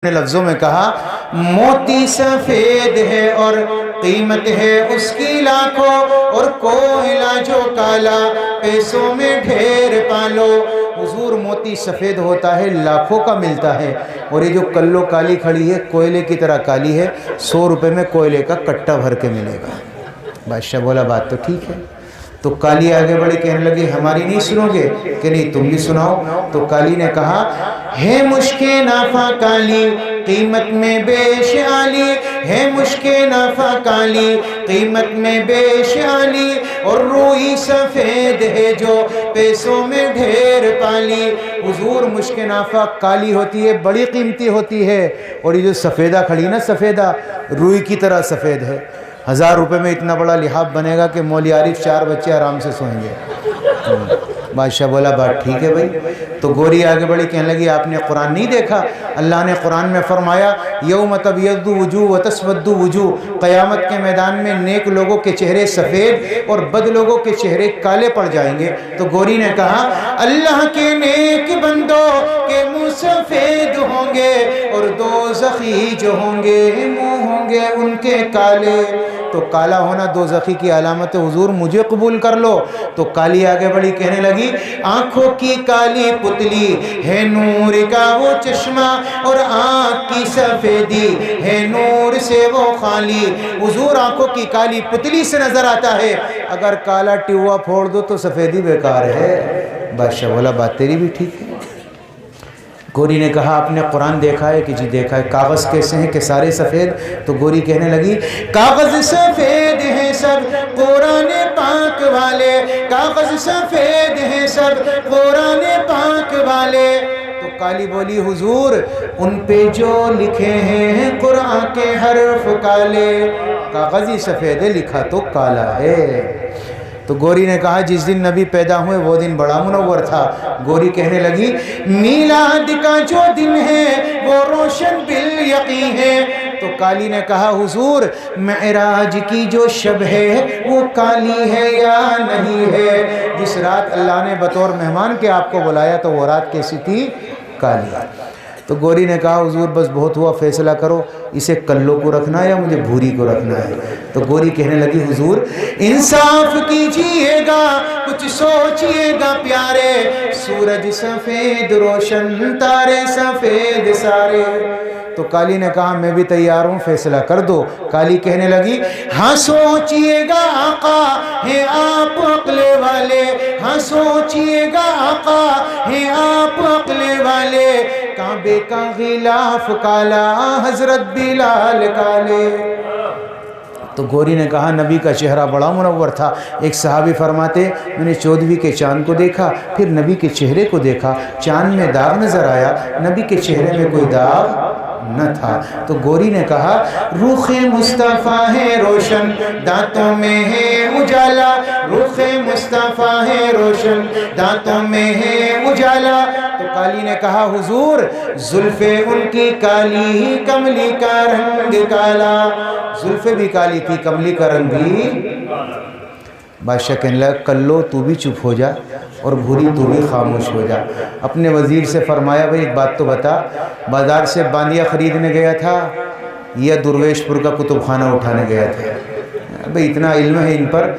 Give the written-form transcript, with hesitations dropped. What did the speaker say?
نے لفظوں میں کہا موتی سفید ہے اور قیمت ہے اس کی لاکھوں، اور کوئلہ جو کالا پیسوں میں ڈھیر پالو۔ حضور موتی سفید ہوتا ہے، لاکھوں کا ملتا ہے، اور یہ جو کلو کالی کھڑی ہے کوئلے کی طرح کالی ہے، 100 روپے میں کوئلے کا کٹا بھر کے ملے گا۔ بادشاہ بولا بات تو ٹھیک ہے۔ تو کالی آگے بڑی کہنے لگی ہماری نہیں سنو گے؟ کہ نہیں تم بھی سناؤ۔ تو کالی نے کہا ہے مشک نافع کالی قیمت میں بیش عالی، ہے مشک نافع کالی قیمت میں بیش عالی، اور روئی سفید ہے جو پیسوں میں ڈھیر پالی۔ حضور مشک نافع کالی ہوتی ہے، بڑی قیمتی ہوتی ہے، اور یہ جو سفیدہ کھڑی نا، سفیدہ روئی کی طرح سفید ہے۔ 1000 روپے میں اتنا بڑا لحاف بنے گا کہ مولی عارف 4 بچے آرام سے سوئیں گے۔ بادشاہ بولا بات ٹھیک ہے بھائی۔ تو گوری آگے بڑی کہنے لگی آپ نے قرآن نہیں دیکھا؟ اللہ نے قرآن میں فرمایا یوم تبیض وجوہ وتسود وجوہ، قیامت کے میدان میں نیک لوگوں کے چہرے سفید اور بد لوگوں کے چہرے کالے پڑ جائیں گے۔ تو گوری نے کہا اللہ کے نیک بندوں کے منہ سفید ہوں گے، اور دوزخی جو ہوں گے منہ ہوں گے ان کے کالے۔ تو کالا ہونا دوزخی کی علامت ہے، حضور مجھے قبول کر لو۔ تو کالی آگے بڑی کہنے لگی آنکھوں کی کالی پتلی ہے نور کا وہ چشمہ، اور آنکھ کی سفیدی ہے نور سے وہ خالی۔ حضور آنکھوں کی کالی پتلی سے نظر آتا ہے، اگر کالا ٹیوا پھوڑ دو تو سفیدی بیکار ہے۔ بادشاہ بولا بات تیری بھی ٹھیک ہے۔ گوری نے کہا آپ نے قرآن دیکھا ہے؟ کہ جی دیکھا ہے۔ کاغذ کیسے ہیں کہ سارے سفید؟ تو گوری کہنے لگی کاغذ سفید ہیں سب قرآن پاک والے، کاغذ سفید ہیں سب قرآن پاک والے۔ تو کالی بولی حضور ان پہ جو لکھے ہیں قرآن کے حرف کالے، کاغذ ہی سفید ہے لکھا تو کالا ہے۔ تو گوری نے کہا جس دن نبی پیدا ہوئے وہ دن بڑا منور تھا۔ گوری کہنے لگی میلاد کا جو دن ہے وہ روشن بالیقین ہے۔ تو کالی نے کہا حضور معراج کی جو شب ہے وہ کالی ہے یا نہیں ہے؟ جس رات اللہ نے بطور مہمان کے آپ کو بلایا تو وہ رات کیسی تھی؟ کالی۔ تو گوری نے کہا حضور بس بہت ہوا، فیصلہ کرو اسے کلو کو رکھنا ہے یا مجھے بھوری کو رکھنا ہے؟ تو گوری کہنے لگی حضور انصاف کیجئے گا، کچھ سوچئے گا پیارے، سورج سفید روشن تارے سفید سارے۔ تو کالی نے کہا میں بھی تیار ہوں، فیصلہ کر دو۔ کالی کہنے لگی ہاں سوچئے گا آقا ہیں آپ عقل والے، ہاں سوچئے گا آقا ہیں آپ عقل والے، کعبے کا غلاف کالا حضرت بلال کالے۔ تو گوری نے کہا نبی کا چہرہ بڑا منور تھا۔ ایک صحابی فرماتے میں نے 14ویں کے چاند کو دیکھا، پھر نبی کے چہرے کو دیکھا، چاند میں داغ نظر آیا، نبی کے چہرے میں کوئی داغ نہ تھا۔ تو گوری نے کہا رخ مصطفیٰ ہے روشن دانتوں میں ہے اجالا، رخ مصطفیٰ ہے روشن دانتوں میں ہے اجالا۔ تو کالی نے کہا حضور زلفیں ان کی کالی کملی کا رنگ کالا، زلفیں بھی کالی تھی کملی کا رنگ بھی۔ بادشاہ کہنے لگا کلو تو بھی چپ ہو جا، اور بھوری تو بھی خاموش ہو جا۔ اپنے وزیر سے فرمایا بھائی ایک بات تو بتا، بازار سے باندیا خریدنے گیا تھا یا درویش پور کا کتب خانہ اٹھانے گیا تھا؟ بھائی اتنا علم ہے ان پر۔